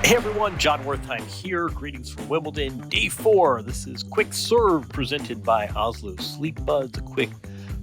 Hey everyone, John Wertheim here. Greetings from Wimbledon, day 4. This is Quick Serve presented by Oslo Sleep Buds, a quick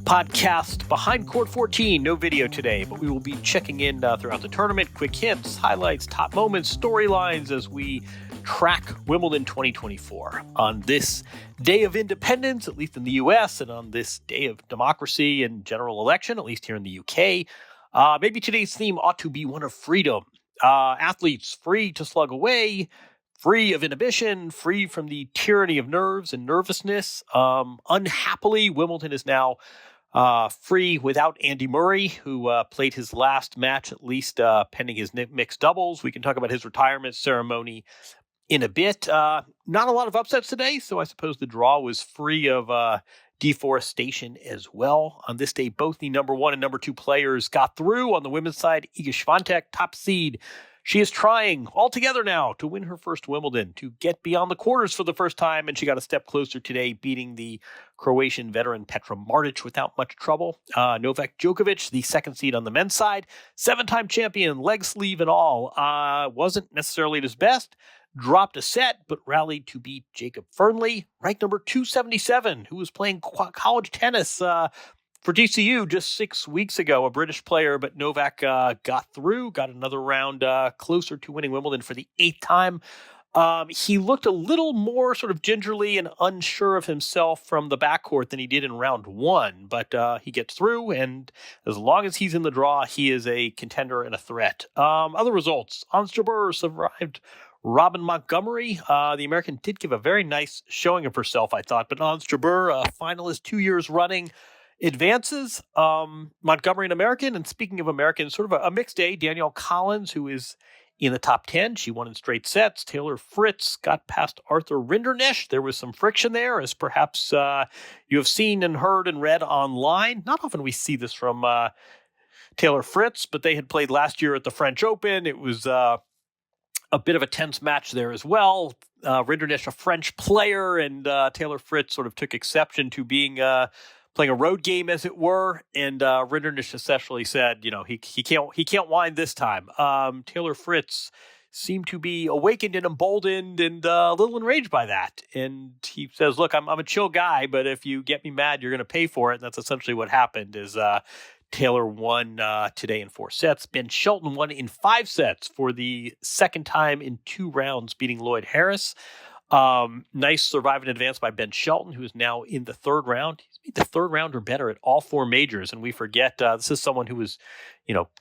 podcast behind court 14. No video today, but we will be checking in throughout the tournament. Quick hints, highlights, top moments, storylines as we track Wimbledon 2024. On this day of independence, at least in the US, and on this day of democracy and general election, at least here in the UK, maybe today's theme ought to be one of freedom. Athletes free to slug away, free of inhibition, free from the tyranny of nerves and nervousness. Unhappily, Wimbledon is now free without Andy Murray, who played his last match, at least pending his mixed doubles. We can talk about his retirement ceremony in a bit. Not a lot of upsets today, so I suppose the draw was free of deforestation as well. On this day, both the number 1 and number 2 players got through. On the women's side, Iga Swiatek, top seed. She is trying all together now to win her first Wimbledon, to get beyond the quarters for the first time, and she got a step closer today, beating the Croatian veteran Petra Martic without much trouble. Novak Djokovic, the second seed on the men's side, 7-time champion, leg sleeve and all, wasn't necessarily at his best. Dropped a set, but rallied to beat Jacob Fernley, ranked number 277, who was playing college tennis for DCU just 6 weeks ago, a British player, but Novak got through, got another round closer to winning Wimbledon for the 8th time. He looked a little more sort of gingerly and unsure of himself from the backcourt than he did in round 1, but he gets through, and as long as he's in the draw, he is a contender and a threat. Other results, Ons Jabeur survived Robin Montgomery. The American did give a very nice showing of herself, I thought, but Ons Jabeur, a finalist 2 years running, advances. Montgomery, an American, and speaking of Americans, sort of a mixed day. Danielle Collins, who is in the top 10, she won in straight sets. Taylor Fritz got past Arthur Rinderknecht. There was some friction there, as perhaps you have seen and heard and read online. Not often we see this from Taylor Fritz, but they had played last year at the French Open. It was a bit of a tense match there as well. Rinderknecht, a French player, and Taylor Fritz sort of took exception to being playing a road game, as it were. And Rinderknecht essentially said, he can't whine this time. Taylor Fritz seemed to be awakened and emboldened and a little enraged by that. And he says, "Look, I'm a chill guy, but if you get me mad, you're going to pay for it." And that's essentially what happened. Is Taylor won today in 4 sets. Ben Shelton won in 5 sets for the second time in 2 rounds, beating Lloyd Harris. Nice surviving advance by Ben Shelton, who is now in the 3rd round. He's made the 3rd round or better at all 4 majors, and we forget this is someone who was,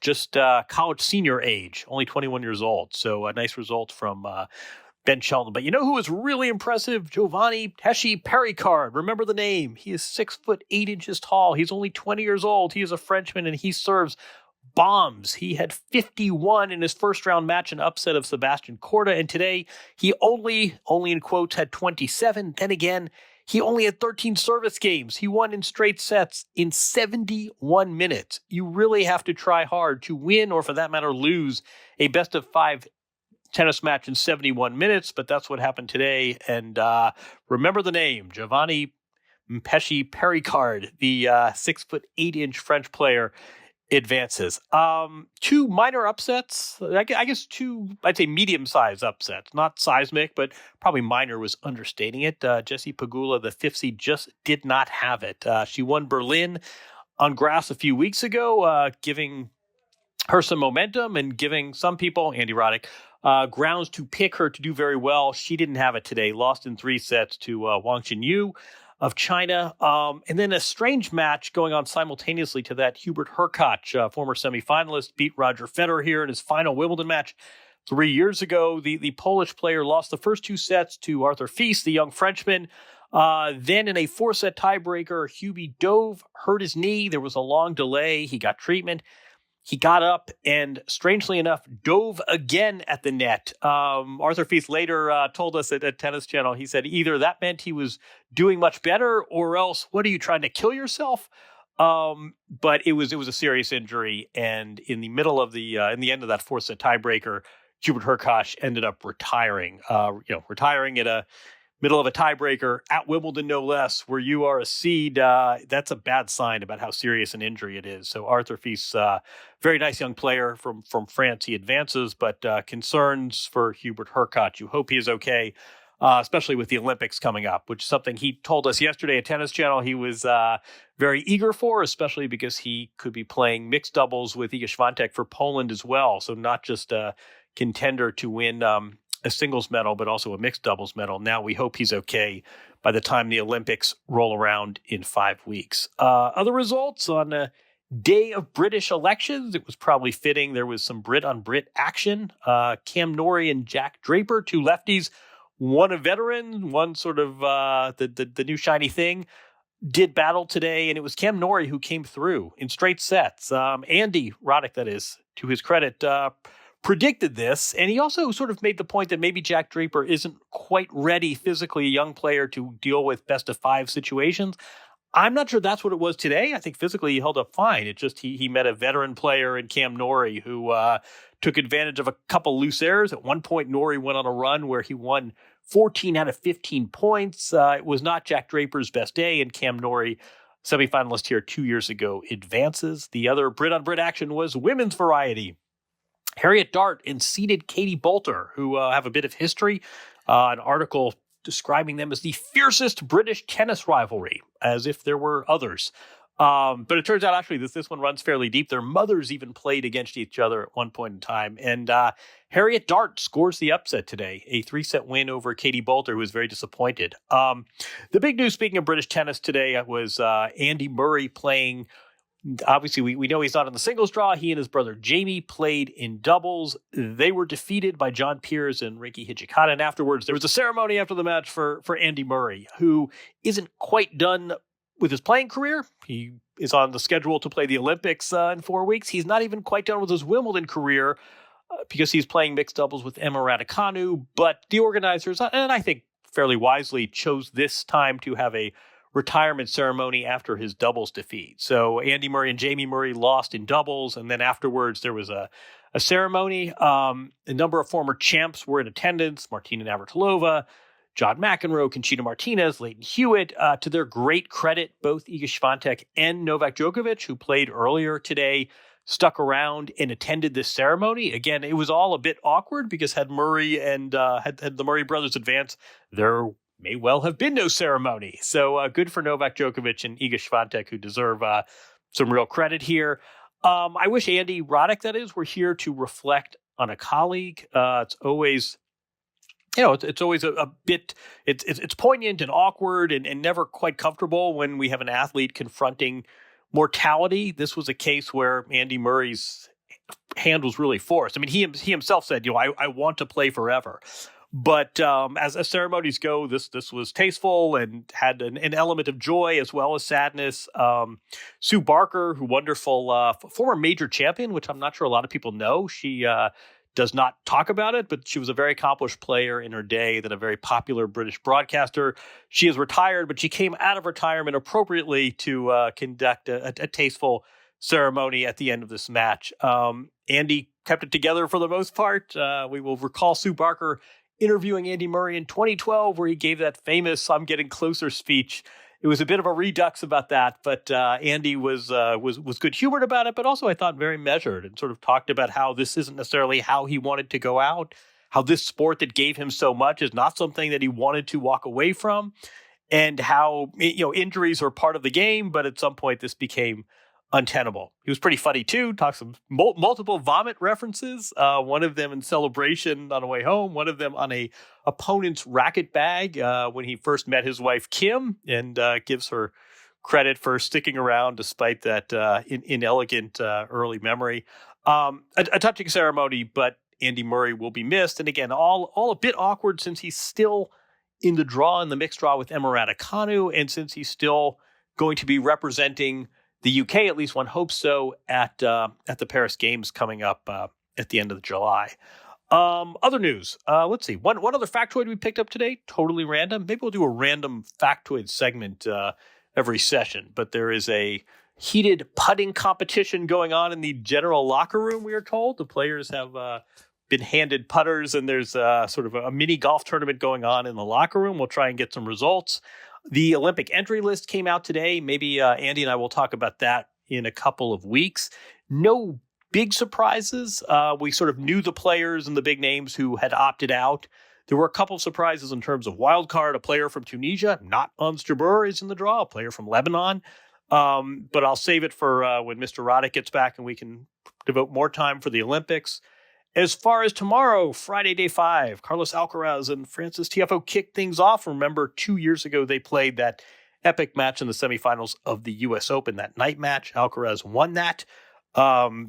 just college senior age, only 21 years old. So a nice result from Ben Shelton. But you know who is really impressive? Giovanni Pesci Pericard. Remember the name. He is 6'8" tall. He's only 20 years old. He is a Frenchman, and he serves bombs. He had 51 in his first round match, an upset of Sebastian Korda. And today he only in quotes, had 27. Then again, he only had 13 service games. He won in straight sets in 71 minutes. You really have to try hard to win, or for that matter, lose a best of 5 tennis match in 71 minutes, but that's what happened today. And remember the name, Giovanni Pesci Pericard, the 6'8" French player, advances. 2 minor upsets, I guess 2, I'd say medium-sized upsets, not seismic, but probably minor was understating it. Jessie Pegula, the 5th seed, just did not have it. She won Berlin on grass a few weeks ago, giving her some momentum and giving some people, Andy Roddick, grounds to pick her to do very well. She didn't have it today, lost in 3 sets to Wang Qinyu of China. And then a strange match going on simultaneously to that. Hubert Hurkacz, former semifinalist, beat Roger Federer here in his final Wimbledon match 3 years ago. The Polish player lost the first 2 sets to Arthur Fils, the young Frenchman. Then in a 4-set tiebreaker, Hubie dove, hurt his knee. There was a long delay. He got treatment. He got up and, strangely enough, dove again at the net. Arthur Fils later told us at Tennis Channel, he said either that meant he was doing much better or else, what are you, trying to kill yourself? But it was a serious injury. And in the middle of in the end of that 4-set tiebreaker, Hubert Hurkacz ended up retiring. Retiring at a middle of a tiebreaker at Wimbledon, no less, where you are a seed. That's a bad sign about how serious an injury it is. So Arthur Fils, very nice young player from France. He advances, but concerns for Hubert Hurkacz. You hope he is okay, especially with the Olympics coming up, which is something he told us yesterday at Tennis Channel he was very eager for, especially because he could be playing mixed doubles with Iga Świątek for Poland as well. So not just a contender to win a singles medal, but also a mixed doubles medal. Now we hope he's okay by the time the Olympics roll around in 5 weeks. Other results on a day of British elections, it was probably fitting. There was some Brit on Brit action. Cam Norrie and Jack Draper, two lefties, one a veteran, one sort of the new shiny thing, did battle today, and it was Cam Norrie who came through in straight sets. Andy Roddick, that is, to his credit, predicted this, and he also sort of made the point that maybe Jack Draper isn't quite ready physically, a young player, to deal with best-of-5 situations. I'm not sure that's what it was today. I think physically he held up fine. It just he met a veteran player in Cam Norrie who took advantage of a couple loose errors. At one point, Norrie went on a run where he won 14 out of 15 points. It was not Jack Draper's best day, and Cam Norrie, semifinalist here 2 years ago, advances. The other Brit-on-Brit action was women's variety. Harriet Dart and seeded Katie Boulter, who have a bit of history, an article describing them as the fiercest British tennis rivalry, as if there were others. But it turns out, actually, this one runs fairly deep. Their mothers even played against each other at one point in time. And Harriet Dart scores the upset today, a 3-set win over Katie Boulter, who was very disappointed. The big news, speaking of British tennis today, was Andy Murray playing. Obviously, we know he's not in the singles draw. He and his brother Jamie played in doubles. They were defeated by John Peers and Rinky Hijikata. And afterwards, there was a ceremony after the match for Andy Murray, who isn't quite done with his playing career. He is on the schedule to play the Olympics in 4 weeks. He's not even quite done with his Wimbledon career because he's playing mixed doubles with Emma Raducanu. But the organizers, and I think fairly wisely, chose this time to have a retirement ceremony after his doubles defeat. So Andy Murray and Jamie Murray lost in doubles, and then afterwards there was a ceremony. A number of former champs were in attendance: Martina Navratilova, John McEnroe, Conchita Martinez, Leighton Hewitt. To their great credit, both Iga Świątek and Novak Djokovic, who played earlier today, stuck around and attended this ceremony. Again, it was all a bit awkward because had Murray and had the Murray brothers advance, there may well have been no ceremony. So good for Novak Djokovic and Iga Świątek, who deserve some real credit here. I wish Andy Roddick, that is, were here to reflect on a colleague. It's always, it's always a bit, it's poignant and awkward and never quite comfortable when we have an athlete confronting mortality. This was a case where Andy Murray's hand was really forced. I mean, he himself said, I want to play forever. But as ceremonies go, this was tasteful and had an element of joy as well as sadness. Sue Barker, who wonderful former major champion, which I'm not sure a lot of people know. She does not talk about it, but she was a very accomplished player in her day, then a very popular British broadcaster. She is retired, but she came out of retirement appropriately to conduct a tasteful ceremony at the end of this match. Andy kept it together for the most part. We will recall Sue Barker interviewing Andy Murray in 2012, where he gave that famous "I'm getting closer" speech. It was a bit of a redux about that, but Andy was good humored about it, but also I thought very measured and sort of talked about how this isn't necessarily how he wanted to go out, how this sport that gave him so much is not something that he wanted to walk away from, and how injuries are part of the game, but at some point this became untenable. He was pretty funny too. Talked some multiple vomit references. One of them in celebration on the way home. One of them on a opponent's racket bag when he first met his wife Kim, and gives her credit for sticking around despite that inelegant early memory. A touching ceremony, but Andy Murray will be missed. And again, all a bit awkward since he's still in the draw, in the mixed draw with Emma Raducanu, and since he's still going to be representing the UK, at least one hopes so, at the Paris Games coming up at the end of July. Other news. Let's see. One other factoid we picked up today, totally random. Maybe we'll do a random factoid segment every session. But there is a heated putting competition going on in the general locker room, we are told. The players have been handed putters, and there's sort of a mini golf tournament going on in the locker room. We'll try and get some results. The Olympic entry list came out today. Maybe Andy and I will talk about that in a couple of weeks. No big surprises. We sort of knew the players and the big names who had opted out. There were a couple of surprises in terms of wild card. A player from Tunisia, not Ons Jabeur, is in the draw. A player from Lebanon. But I'll save it for when Mr. Roddick gets back and we can devote more time for the Olympics. As far as tomorrow, Friday, day 5, Carlos Alcaraz and Frances Tiafoe kick things off. Remember, 2 years ago, they played that epic match in the semifinals of the U.S. Open, that night match. Alcaraz won that.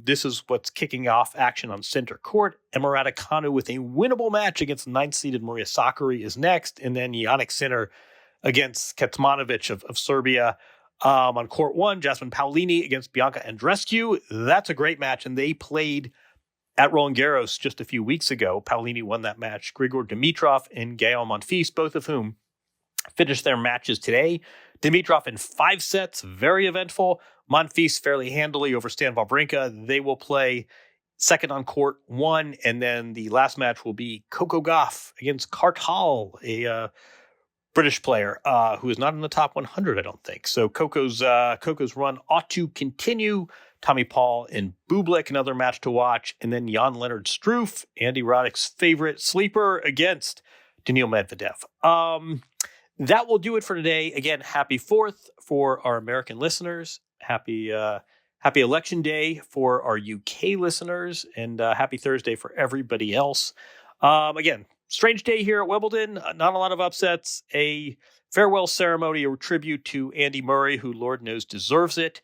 This is what's kicking off action on center court. Emma Raducanu with a winnable match against 9th-seeded Maria Sakkari is next. And then Jannik Sinner against Kecmanovic of Serbia. On court 1, Jasmine Paolini against Bianca Andreescu. That's a great match, and they played at Roland Garros just a few weeks ago. Paolini won that match. Grigor Dimitrov and Gael Monfils, both of whom finished their matches today. Dimitrov in 5 sets, very eventful. Monfils fairly handily over Stan Wawrinka. They will play second on court 1, and then the last match will be Coco Gauff against Kartal, a British player who is not in the top 100, I don't think. So Coco's run ought to continue. Tommy Paul and Bublik, another match to watch. And then Jan-Lennard Struff, Andy Roddick's favorite sleeper, against Daniil Medvedev. That will do it for today. Again, happy 4th for our American listeners. Happy Election Day for our UK listeners. And happy Thursday for everybody else. Again, strange day here at Wimbledon. Not a lot of upsets. A farewell ceremony, a tribute to Andy Murray, who Lord knows deserves it.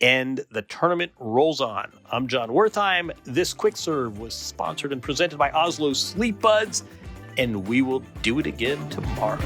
And the tournament rolls on. I'm John Wertheim. This Quick Serve was sponsored and presented by Oslo Sleep Buds, and we will do it again tomorrow.